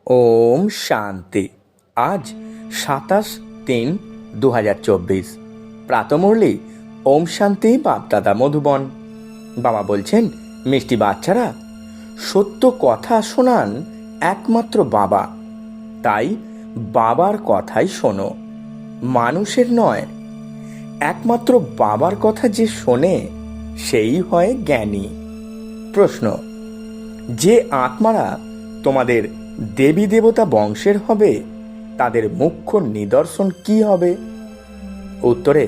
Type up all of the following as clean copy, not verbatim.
ওম শান্তি। আজ 27/3/2024 প্রাতমুরলি ওম শান্তি বাপদাদা মধুবন। বাবা বলছেন, মিষ্টি বাচ্চারা, সত্য কথা শোনান একমাত্র বাবা, তাই বাবার কথাই শোনো, মানুষের নয়। একমাত্র বাবার কথা যে শোনে সেই হয় জ্ঞানী। প্রশ্ন: যে আত্মারা তোমাদের দেবী দেবতা বংশের হবে তাদের মুখ্য নিদর্শন কি হবে? উত্তরে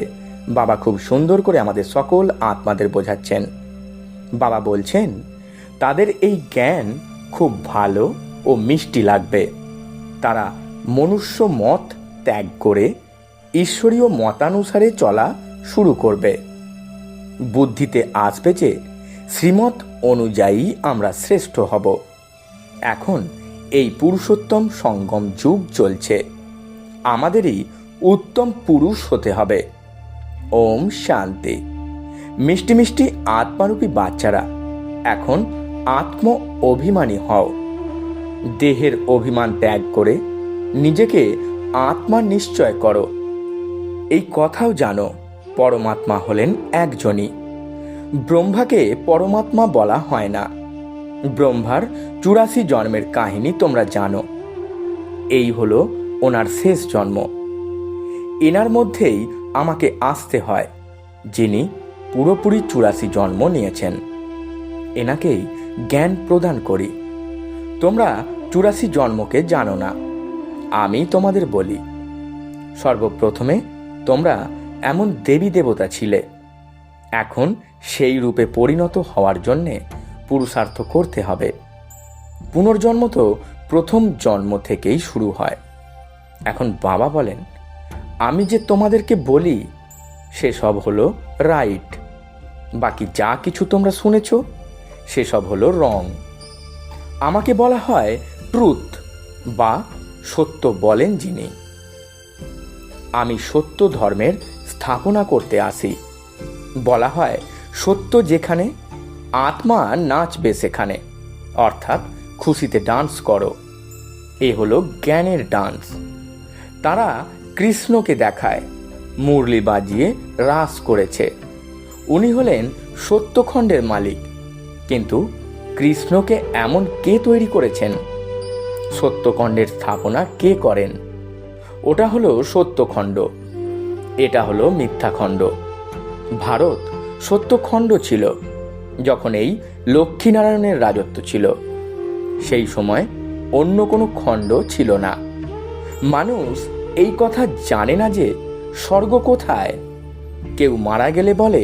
বাবা খুব সুন্দর করে আমাদের সকল আত্মাদের বোঝাচ্ছেন। বাবা বলছেন, তাদের এই জ্ঞান খুব ভালো ও মিষ্টি লাগবে। তারা মনুষ্য মত ত্যাগ করে ঈশ্বরীয় মতানুসারে চলা শুরু করবে। বুদ্ধিতে আসবে যে শ্রীমত অনুযায়ী আমরা শ্রেষ্ঠ হব। এখন এই পুরুষোত্তম সঙ্গম যুগ চলছে, আমাদেরই উত্তম পুরুষ হতে হবে। ওম শান্তি। মিষ্টি মিষ্টি আত্মারূপী বাচ্চারা, এখন আত্ম অভিমানী হও। দেহের অভিমান ত্যাগ করে নিজেকে আত্মা নিশ্চয় করো। এই কথাও জানো, পরমাত্মা হলেন একজনই। ব্রহ্মাকে পরমাত্মা বলা হয় না। ব্রহ্মার 84 জন্মের কাহিনী তোমরা জানো। এই হলো ওনার শেষ জন্ম। এনার মধ্যেই আমাকে আসতে হয়, যিনি পুরোপুরি 84 জন্ম নিয়েছেন। এনাকেই জ্ঞান প্রদান করি। তোমরা 84 জন্মকে জানো না, আমি তোমাদের বলি। সর্বপ্রথমে তোমরা এমন দেবী দেবতা ছিলে। এখন সেই রূপে পরিণত হওয়ার জন্যে পুরুষার্থ করতে হবে। পুনর্জন্ম তো প্রথম জন্ম থেকেই শুরু হয়। এখন বাবা বলেন, আমি যে তোমাদেরকে বলি সেসব হলো রাইট, বাকি যা কিছু তোমরা শুনেছ সেসব হলো রং। আমাকে বলা হয় ট্রুথ বা সত্য বলেন যিনি। আমি সত্য ধর্মের স্থাপনা করতে আসি। বলা হয় সত্য যেখানে, আত্মা নাচবে সেখানে, অর্থাৎ খুশিতে ডান্স করো। এ হলো জ্ঞানের ডান্স। তারা কৃষ্ণকে দেখায় মুরলি বাজিয়ে রাস করেছে। উনি হলেন সত্যখণ্ডের মালিক। কিন্তু কৃষ্ণকে এমন কে তৈরি করেছেন? সত্যখণ্ডের স্থাপনা কে করেন? ওটা হলো সত্যখণ্ড, এটা হলো মিথ্যাখণ্ড। ভারত সত্যখণ্ড ছিল যখন এই লক্ষ্মীনারায়ণের রাজত্ব ছিল। সেই সময় অন্য কোনো খণ্ড ছিল না। মানুষ এই কথা জানে না যে স্বর্গ কোথায়। কেউ মারা গেলে বলে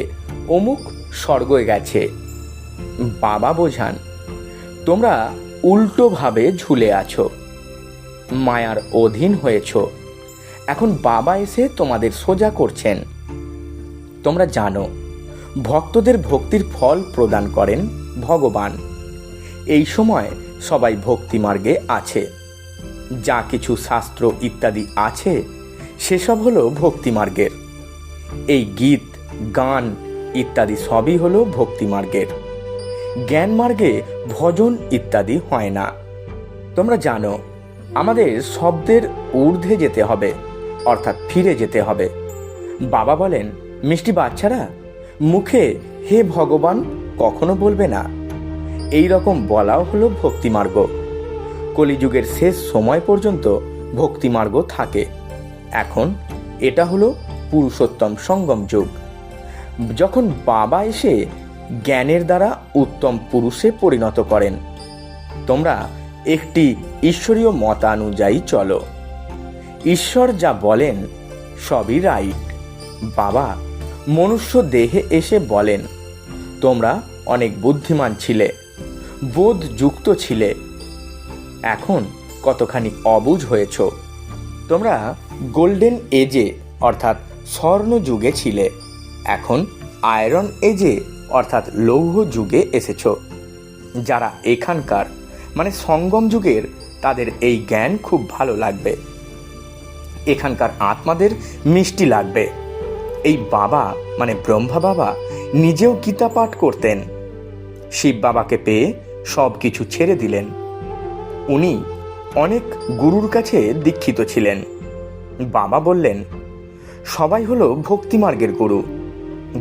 অমুক স্বর্গে গেছে। বাবা বোঝান, তোমরা উল্টোভাবে ঝুলে আছো, মায়ার অধীন হয়েছ। এখন বাবা এসে তোমাদের সোজা করছেন। তোমরা জানো, ভক্তদের ভক্তির ফল প্রদান করেন ভগবান। এই সময় সবাই ভক্তি মার্গে আছে। যা কিছু শাস্ত্র ইত্যাদি আছে সেসব হলো ভক্তি মার্গের। এই গীত গান ইত্যাদি সবই হলো ভক্তি মার্গের। জ্ঞান মার্গে ভজন ইত্যাদি হয় না। তোমরা জানো, আমাদের শব্দের ঊর্ধ্বে যেতে হবে, অর্থাৎ ফিরে যেতে হবে। বাবা বলেন, মিষ্টি বাচ্চারা, মুখে হে ভগবান কখনো বলবে না। এই রকম বলাও হলো ভক্তিমার্গ। কলিযুগের শেষ সময় পর্যন্ত ভক্তিমার্গ থাকে। এখন এটা হলো পুরুষোত্তম সঙ্গম যুগ, যখন বাবা এসে জ্ঞানের দ্বারা উত্তম পুরুষে পরিণত করেন। তোমরা একটি ঈশ্বরীয় মতানুযায়ী চলো। ঈশ্বর যা বলেন সবই রাইট। বাবা মনুষ্য দেহে এসে বলেন, তোমরা অনেক বুদ্ধিমান ছিলে, বোধযুক্ত ছিলে, এখন কতখানি অবুঝ হয়েছ। তোমরা গোল্ডেন এজে অর্থাৎ স্বর্ণ যুগে ছিলে, এখন আয়রন এজে অর্থাৎ লৌহ যুগে এসেছ। যারা এখানকার মানে সঙ্গম যুগের, তাদের এই জ্ঞান খুব ভালো লাগবে। এখানকার আত্মাদের মিষ্টি লাগবে। এই বাবা মানে ব্রহ্মা বাবা নিজেও গীতা পাঠ করতেন। শিব বাবাকে পেয়ে সব কিছু ছেড়ে দিলেন। উনি অনেক গুরুর কাছে দীক্ষিত ছিলেন। বাবা বললেন, সবাই হলো ভক্তিমার্গের গুরু,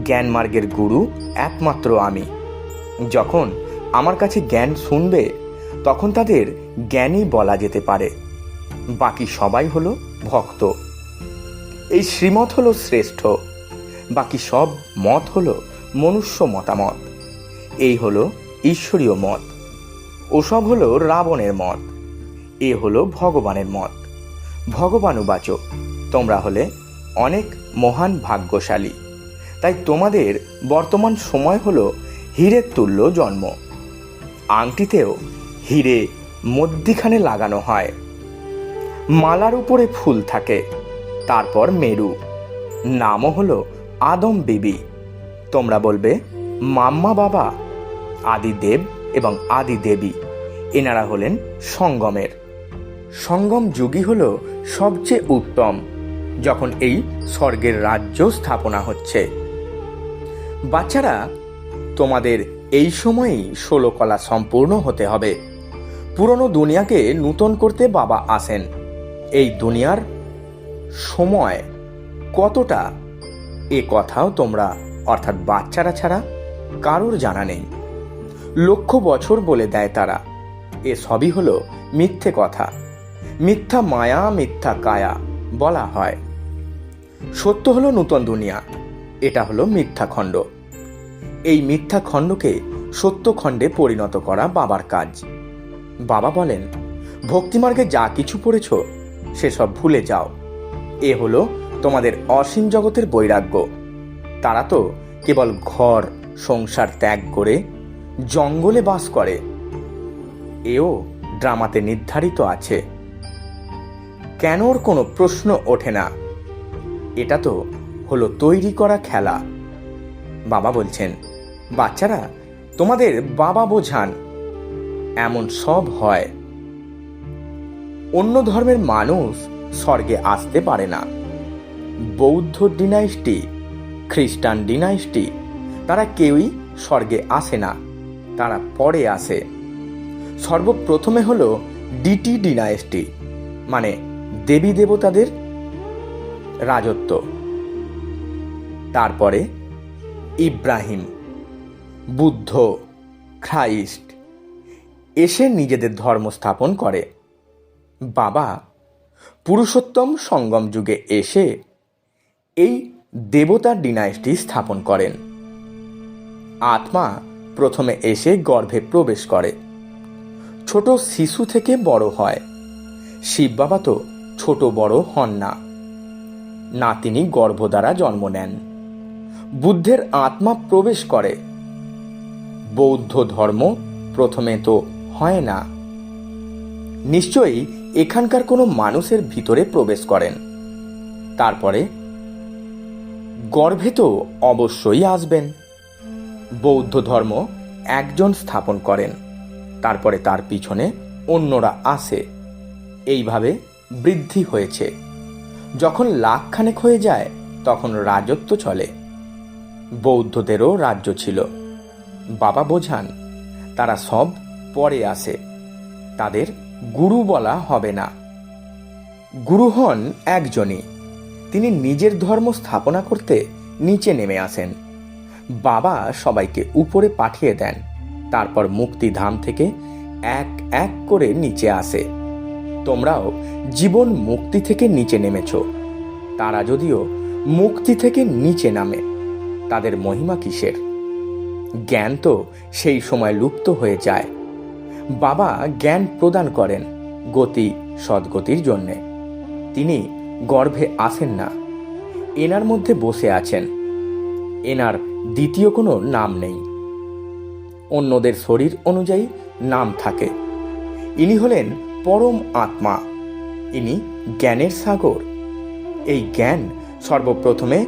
জ্ঞান মার্গের গুরু একমাত্র আমি। যখন আমার কাছে জ্ঞান শুনবে তখন তাদের জ্ঞানই বলা যেতে পারে, বাকি সবাই হলো ভক্ত। এই শ্রীমত হলো শ্রেষ্ঠ, বাকি সব মত হলো মনুষ্য মতামত। এই হলো ঈশ্বরীয় মত, ওসব হলো রাবণের মত। এ হলো ভগবানের মত। ভগবানুবাচ, তোমরা হলে অনেক মহান ভাগ্যশালী, তাই তোমাদের বর্তমান সময় হলো হীরের তুল্য জন্ম। আংটিতেও হীরে মধ্যিখানে লাগানো হয়, মালার উপরে ফুল থাকে, তারপর মেরু। নামও হলো আদম বিবি। তোমরা বলবে মাম্মা বাবা, আদিদেব এবং আদি দেবী, এনারা হলেন সঙ্গমের। সঙ্গম যুগই হলো সবচেয়ে উত্তম, যখন এই স্বর্গের রাজ্য স্থাপনা হচ্ছে। বাচ্চারা, তোমাদের এই সময়েই 16 কলা সম্পূর্ণ হতে হবে। পুরনো দুনিয়াকে নূতন করতে বাবা আসেন। এই দুনিয়ার সময় কতটা, এ কথাও তোমরা অর্থাৎ বাচ্চারা ছাড়া কারোর জানা নেই। লক্ষ বছর বলে দেয় তারা। এ সবই হলো মিথ্যে কথা, মিথ্যা মায়া, মিথ্যা কায়া বলা হয়। সত্য হলো নূতন দুনিয়া, এটা হলো মিথ্যা খণ্ড। এই মিথ্যা খণ্ডকে সত্য খণ্ডে পরিণত করা বাবার কাজ। বাবা বলেন, ভক্তিমার্গে যা কিছু পড়েছ সেসব ভুলে যাও। এ হলো তোমাদের অসীম জগতের বৈরাগ্য। তারা তো কেবল ঘর সংসার ত্যাগ করে জঙ্গলে বাস করে। এও ড্রামাতে নির্ধারিত আছে। কেনর কোনো প্রশ্ন ওঠে না। এটা তো হলো তৈরি করা খেলা। বাবা বলছেন, বাচ্চারা, তোমাদের বাবা বোঝান, এমন সব হয়। অন্য ধর্মের মানুষ স্বর্গে আসতে পারে না। বৌদ্ধ ডিনাইস্টি, খ্রিস্টান ডিনাইস্টি, তারা কেউই স্বর্গে আসে না, তারা পরে আসে। সর্বপ্রথমে হলো ডিটি ডিনাইস্টি, মানে দেবী দেবতাদের রাজত্ব। তারপরে ইব্রাহিম, বুদ্ধ, খ্রাইস্ট এসে নিজেদের ধর্ম স্থাপন করে। বাবা পুরুষোত্তম সঙ্গম যুগে এসে এই দেবতার ডিনাইস্টি স্থাপন করেন। আত্মা প্রথমে এসে গর্ভে প্রবেশ করে, ছোট শিশু থেকে বড় হয়। শিব বাবা তো ছোট বড় হন না, তিনি গর্ভ দ্বারা জন্ম নেন। বুদ্ধের আত্মা প্রবেশ করে। বৌদ্ধ ধর্ম প্রথমে তো হয় না। নিশ্চয়ই এখানকার কোনো মানুষের ভিতরে প্রবেশ করেন, তারপরে গর্ভে তো অবশ্যই আসবেন। বৌদ্ধ ধর্ম একজন স্থাপন করেন, তারপরে তার পিছনে অন্যরা আসে। এইভাবে বৃদ্ধি হয়েছে। যখন লাখখানেক হয়ে যায় তখন রাজত্ব চলে। বৌদ্ধদেরও রাজ্য ছিল। বাবা বোঝান, তারা সব পরে আসে, তাদের গুরু বলা হবে না। গুরু হন একজনই, তিনি নিজের ধর্ম স্থাপনা করতে নিচে নেমে আসেন। বাবা সবাইকে উপরে পাঠিয়ে দেন, তারপর মুক্তিধাম থেকে এক এক করে নিচে আসে। তোমরাও জীবন মুক্তি থেকে নিচে নেমেছ। তারা যদিও মুক্তি থেকে নিচে নামে, তাদের মহিমা কিসের? জ্ঞান তো সেই সময় লুপ্ত হয়ে যায়। বাবা জ্ঞান প্রদান করেন গতি সদ্গতির জন্যে। তিনি গর্ভে আসেন না, এনার মধ্যে বসে আছেন। এনার দ্বিতীয় কোনো নাম নেই। অন্যদের শরীর অনুযায়ী নাম থাকে। ইনি হলেন পরম আত্মা, ইনি জ্ঞানের সাগর। এই জ্ঞান সর্বপ্রথমে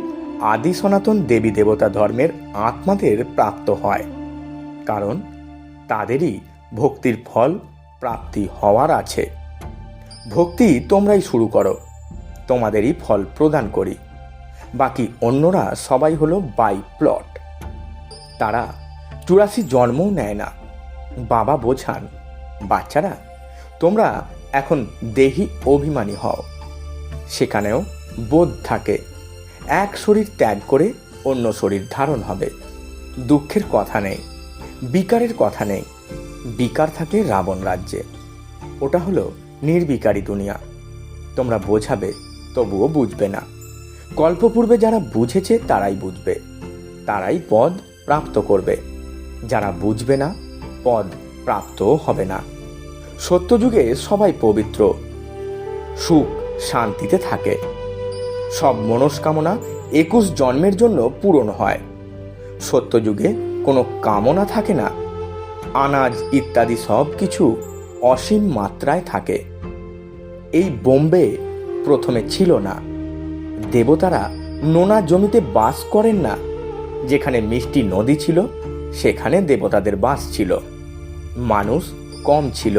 আদি সনাতন দেবী দেবতা ধর্মের আত্মাদের প্রাপ্ত হয়, কারণ তাদেরই ভক্তির ফল প্রাপ্তি হওয়ার আছে। ভক্তি তোমরাই শুরু করো, তোমাদেরই ফল প্রদান করি। বাকি অন্যরা সবাই হলো বাই প্লট। তারা 84 জন্মও নেয় না। বাবা বোঝান, বাচ্চারা, তোমরা এখন দেহি অভিমানী হও। সেখানেও বোধ থাকে, এক শরীর ত্যাগ করে অন্য শরীর ধারণ হবে। দুঃখের কথা নেই, বিকারের কথা নেই। বিকার থাকে রাবণ রাজ্যে, ওটা হলো নির্বিকারী দুনিয়া। তোমরা বোঝাবে, তবুও বুঝবে না। কল্পপূর্বে যারা বুঝেছে তারাই বুঝবে, তারাই পদ প্রাপ্ত করবে। যারা বুঝবে না, পদ প্রাপ্তও হবে না। সত্যযুগে সবাই পবিত্র, সুখ শান্তিতে থাকে। সব মনস্কামনা 21 জন্মের জন্য পূরণ হয়। সত্যযুগে কোনো কামনা থাকে না। আনাজ ইত্যাদি সব কিছু অসীম মাত্রায় থাকে। এই বোম্বে প্রথমে ছিল না। দেবতারা নোনা জমিতে বাস করেন না। যেখানে মিষ্টি নদী ছিল, সেখানে দেবতাদের বাস ছিল। মানুষ কম ছিল,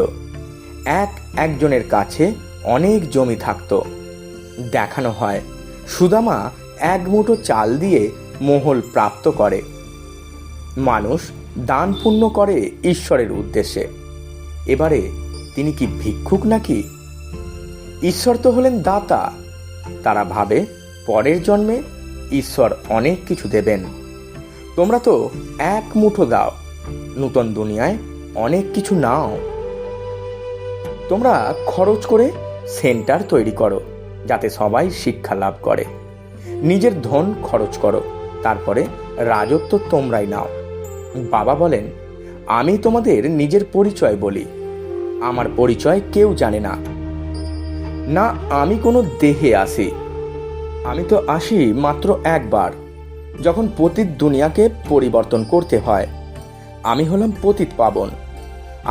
একজনের কাছে অনেক জমি থাকত। দেখানো হয় সুদামা 1 মুঠো চাল দিয়ে মহল প্রাপ্ত করে। মানুষ দান পুণ্য করে ঈশ্বরের উদ্দেশ্যে। এবারে তিনি কি ভিক্ষুক নাকি? ঈশ্বর তো হলেন দাতা। তারা ভাবে পরের জন্মে ঈশ্বর অনেক কিছু দেবেন। তোমরা তো 1 মুঠো দাও, নূতন দুনিয়ায় অনেক কিছু নাও। তোমরা খরচ করে সেন্টার তৈরি করো, যাতে সবাই শিক্ষা লাভ করে। নিজের ধন খরচ করো, তারপরে রাজত্ব তোমরাই নাও। বাবা বলেন, আমি তোমাদের নিজের পরিচয় বলি। আমার পরিচয় কেউ জানে না। না আমি কোনো দেহে আসি, আমি তো আসি মাত্র একবার, যখন পতিত দুনিয়াকে পরিবর্তন করতে হয়। আমি হলাম পতিত পাবন।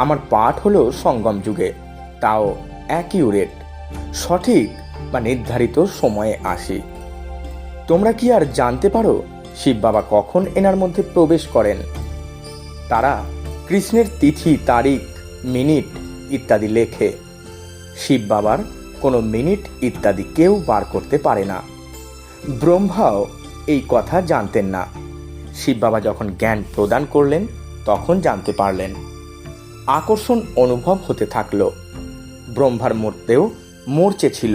আমার পাঠ হলো সঙ্গম যুগে, তাও অ্যাকিউরেট, সঠিক বা নির্ধারিত সময়ে আসি। তোমরা কি আর জানতে পারো শিব বাবা কখন এনার মধ্যে প্রবেশ করেন? তারা কৃষ্ণের তিথি, তারিখ, মিনিট ইত্যাদি লেখে। শিব বাবার কোনো মিনিট ইত্যাদি কেউ বার করতে পারে না। ব্রহ্মাও এই কথা জানতেন না। শিব বাবা যখন জ্ঞান প্রদান করলেন, তখন জানতে পারলেন। আকর্ষণ অনুভব হতে থাকলো। ব্রহ্মার মূর্তেও মরচে ছিল।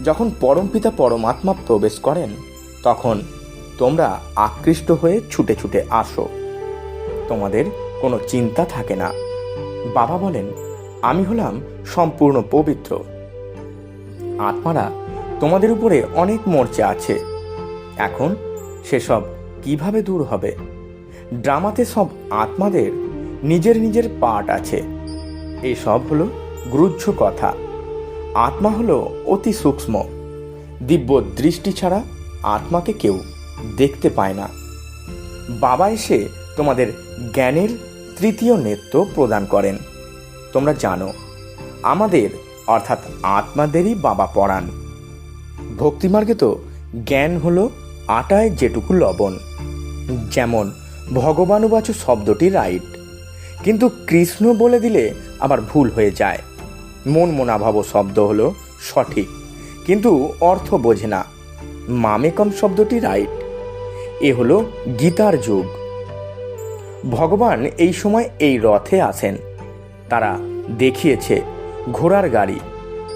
যখন পরমপিতা পরমাত্মা প্রবেশ করেন, তখন তোমরা আকৃষ্ট হয়ে ছুটে ছুটে আসো। তোমাদের কোনো চিন্তা থাকে না। বাবা বলেন, আমি হলাম সম্পূর্ণ পবিত্র। আত্মারা তোমাদের উপরে অনেক মরচে আছে। এখন সেসব কিভাবে দূর হবে? ড্রামাতে সব আত্মাদের নিজের নিজের পার্ট আছে। এসব হলো গ্রুহ্য কথা। আত্মা হলো অতি সূক্ষ্ম। দিব্য দৃষ্টি ছাড়া আত্মাকে কেউ দেখতে পায় না। বাবা এসে তোমাদের জ্ঞানের তৃতীয় নেত্র প্রদান করেন। তোমরা জানো, আমাদের অর্থাৎ আত্মাদেরই বাবা পড়ান। ভক্তিমার্গে তো জ্ঞান হলো আটায় যেটুকু লবণ। যেমন ভগবানুবাচ শব্দটি রাইট, কিন্তু কৃষ্ণ বলে দিলে আবার ভুল হয়ে যায়। মন মনাভাব শব্দ হলো সঠিক, কিন্তু অর্থ বোঝে না। মামেকম শব্দটি রাইট। এ হলো গীতার যুগ। ভগবান এই সময় এই রথে আসেন। তারা দেখিয়েছে ঘোড়ার গাড়ি,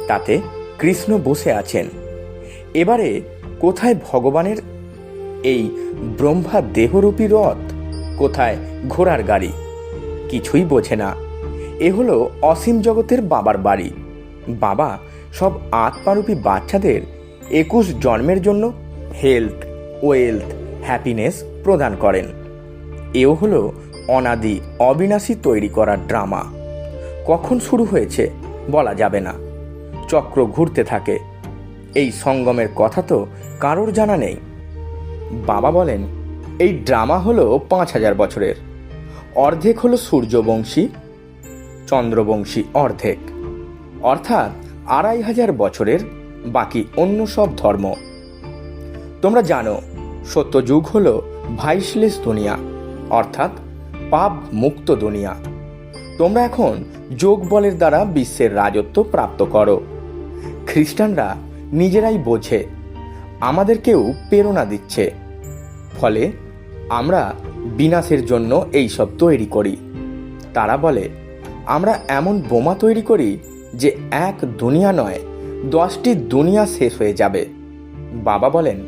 তাতে কৃষ্ণ বসে আছেন। এবারে কোথায় ভগবানের এই ব্রহ্মা দেহরূপী রথ, কোথায় ঘোড়ার গাড়ি? কিছুই বোঝে না। এ হলো অসীম জগতের বাবার বাড়ি। বাবা সব আত্মারূপী বাচ্চাদের 21 জন্মের জন্য হেলথ, ওয়েলথ, হ্যাপিনেস প্রদান করেন। এও হলো অনাদি অবিনাশী তৈরি করা ড্রামা। কখন শুরু হয়েছে বলা যাবে না। চক্র ঘুরতে থাকে। এই সঙ্গমের কথা তো কারোর জানা নেই। বাবা বলেন, এই ড্রামা হলো 5000 বছরের। অর্ধেক হলো সূর্যবংশী, চন্দ্রবংশী অর্ধেক, অর্থাৎ 2500 বছরের। বাকি অন্য সব ধর্ম। তোমরা জানো, সত্যযুগ হলো ভাইসলেস দুনিয়া, অর্থাৎ পাপ মুক্ত দুনিয়া। তোমরা এখন যোগ বলের দ্বারা বিশ্বের রাজত্ব প্রাপ্ত করো। খ্রিস্টানরা নিজেরাই বোঝে, আমাদেরকেও প্রেরণা দিচ্ছে। ফলে আমরা বিনাশের জন্য এই সব তৈরি করি। তারা বলে, আমরা এমন বোমা তৈরি করি যে এক দুনিয়া নয় 10টি দুনিয়া শেষ হয়ে যাবে। বাবা বলেন,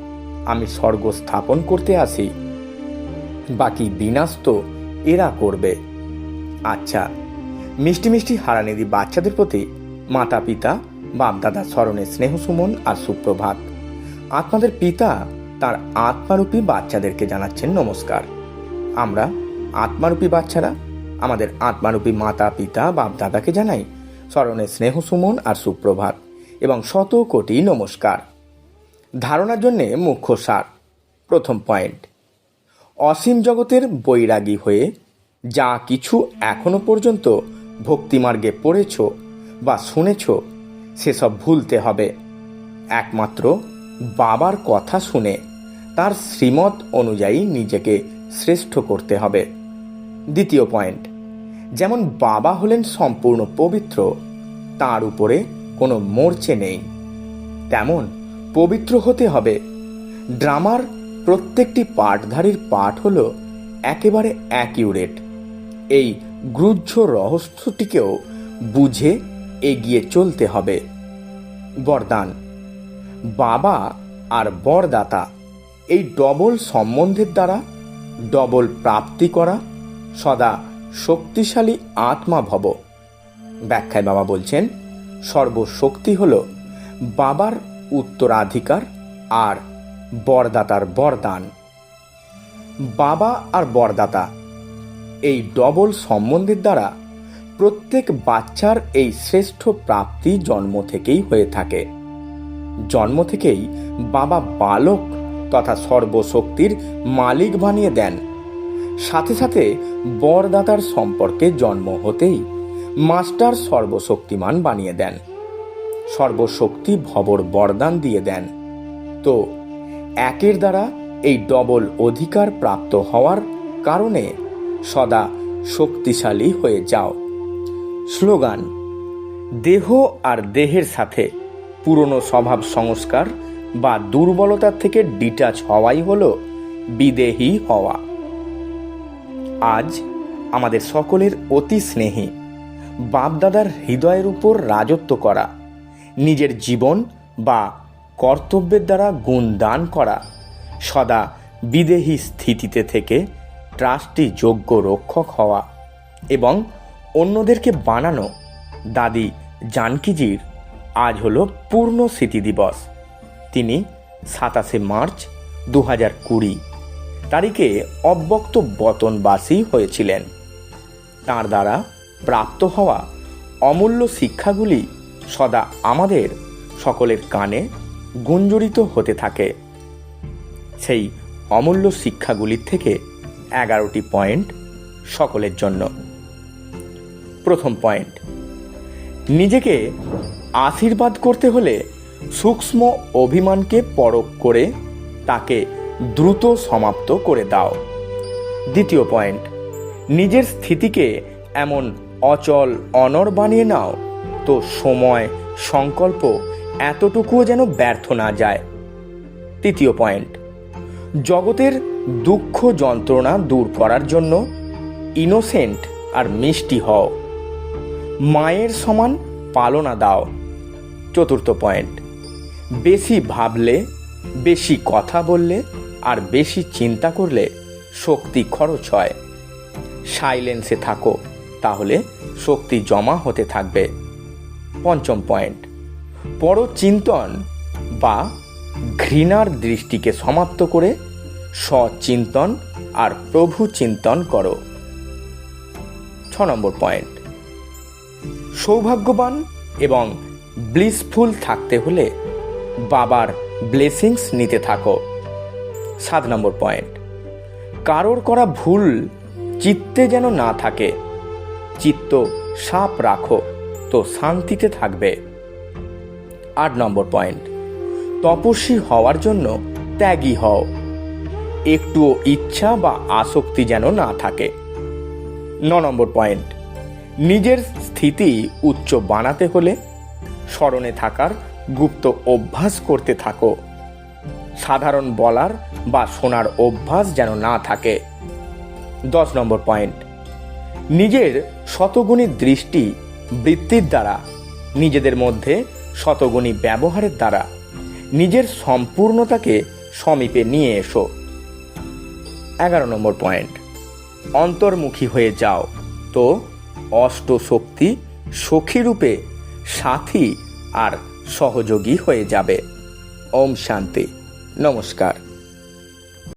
আমি স্বর্গ স্থাপন করতে আসি, বাকি বিনাশ তো এরা করবে। আচ্ছা, মিষ্টি মিষ্টি হারানিধি বাচ্চাদের প্রতি মাতা পিতা বাপদাদার স্মরণে স্নেহ সুমন আর সুপ্রভাত। আত্মাদের পিতা তার আত্মারূপী বাচ্চাদেরকে জানাচ্ছেন নমস্কার। আমরা আত্মারূপী বাচ্চারা আমাদের আত্মারূপী মাতা পিতা বাপদাদাকে জানাই স্মরণে স্নেহ সুমন আর সুপ্রভাত এবং শত কোটি নমস্কার। ধারণার জন্যে মুখ্য সার। প্রথম পয়েন্ট, অসীম জগতের বৈরাগী হয়ে যা কিছু এখনো পর্যন্ত ভক্তিমার্গে পড়েছ বা শুনেছ সেসব ভুলতে হবে। একমাত্র বাবার কথা শুনে তার শ্রীমত অনুযায়ী নিজেকে শ্রেষ্ঠ করতে হবে। দ্বিতীয় পয়েন্ট, যেমন বাবা হলেন সম্পূর্ণ পবিত্র, তার উপরে কোনো মরচে নেই, তেমন পবিত্র হতে হবে। ড্রামার প্রত্যেকটি পাঠধারীর পাঠ হলো একেবারে অ্যাকিউরেট। এই গ্রুহ্য রহস্যটিকেও বুঝে এগিয়ে চলতে হবে। বরদান, বাবা আর বরদাতা এই ডবল সম্বন্ধের দ্বারা ডবল প্রাপ্তি করা সদা শক্তিশালী আত্মা ভব। ব্যাখ্যায় বাবা বলছেন, সর্বশক্তি হল বাবার উত্তরাধিকার আর বরদাতার বরদান। বাবা আর বরদাতা এই ডবল সম্বন্ধের দ্বারা প্রত্যেক বাচ্চার এই শ্রেষ্ঠ প্রাপ্তি জন্ম থেকেই হয়ে থাকে। জন্ম থেকেই বাবা বালক তথা সর্বশক্তির মালিক বানিয়ে দেন। সাথে সাথে বরদাতার সম্পর্কে জন্ম হতেই মাস্টার সর্বশক্তিমান বানিয়ে দেন, সর্বশক্তি ভবর বরদান দিয়ে দেন। তো একের দ্বারা এই ডবল অধিকার প্রাপ্ত হওয়ার কারণে সদা শক্তিশালী হয়ে যাও। স্লোগান, দেহ আর দেহের সাথে পুরনো স্বভাব সংস্কার বা দুর্বলতার থেকে ডিটাচ হওয়াই হলো বিদেহী হওয়া। আজ আমাদের সকলের অতি স্নেহী বাপদাদার হৃদয়ের উপর রাজত্ব করা, নিজের জীবন বা কর্তব্যের দ্বারা গুণ দান করা, সদা বিদেহী স্থিতিতে থেকে ট্রাস্টি যোগ্য রক্ষক হওয়া এবং অন্যদেরকে বানানো দাদি জানকীজির আজ হলো পূর্ণ স্মৃতি দিবস। তিনি 27শে মার্চ 2020 তারিখে অব্যক্ত বতনবাসী হয়েছিলেন। তাঁর দ্বারা প্রাপ্ত হওয়া অমূল্য শিক্ষাগুলি সদা আমাদের সকলের কানে গুঞ্জরিত হতে থাকে। সেই অমূল্য শিক্ষাগুলির থেকে 11টি পয়েন্ট সকলের জন্য। প্রথম পয়েন্ট, নিজেকে আশীর্বাদ করতে হলে সূক্ষ্ম অভিমানকে পরখ করে তাকে দ্রুত সমাপ্ত করে দাও। দ্বিতীয় পয়েন্ট, নিজের স্থিতিকে এমন অচল অনড় বানিয়ে নাও তো সময় সংকল্প এতটুকুও যেন ব্যর্থ না যায়। তৃতীয় পয়েন্ট, জগতের দুঃখ যন্ত্রণা দূর করার জন্য ইনোসেন্ট আর মিষ্টি হও, মায়ের সমান পালনা দাও। চতুর্থ পয়েন্ট, বেশি ভাবলে, বেশি কথা বললে আর বেশি চিন্তা করলে শক্তি খরচ হয়। সাইলেন্সে থাকো, তাহলে শক্তি জমা হতে থাকবে। পঞ্চম পয়েন্ট, পরচিন্তন বা ঘৃণার দৃষ্টিকে সমাপ্ত করে সচিন্তন আর প্রভু চিন্তন করো। 6 নম্বর পয়েন্ট, সৌভাগ্যবান এবং ব্লিসফুল থাকতে হলে বাবার ব্লেসিংস নিতে থাকো। 7 নম্বর পয়েন্ট, কারোর করা ভুল চিত্তে যেন না থাকে, চিত্ত সাপ রাখো তো শান্তিতে থাকবে। 8 নম্বর পয়েন্ট, তপস্বী হওয়ার জন্য ত্যাগী হও, একটুও ইচ্ছা বা আসক্তি যেন না থাকে। 9 নম্বর পয়েন্ট, নিজের স্থিতি উচ্চ বানাতে হলে স্মরণে থাকার গুপ্ত অভ্যাস করতে থাকো, সাধারণ বলার বা শোনার অভ্যাস যেন না থাকে। 10 নম্বর পয়েন্ট, নিজের শতগুণী দৃষ্টি বৃত্তির দ্বারা নিজেদের মধ্যে শতগুণী ব্যবহারের দ্বারা নিজের সম্পূর্ণতাকে সমীপে নিয়ে এসো। 11 নম্বর পয়েন্ট, অন্তর্মুখী হয়ে যাও, তো অষ্টশক্তি সখীরূপে সাথী আর সহযোগী হয়ে যাবে। ওম শান্তি। নমস্কার।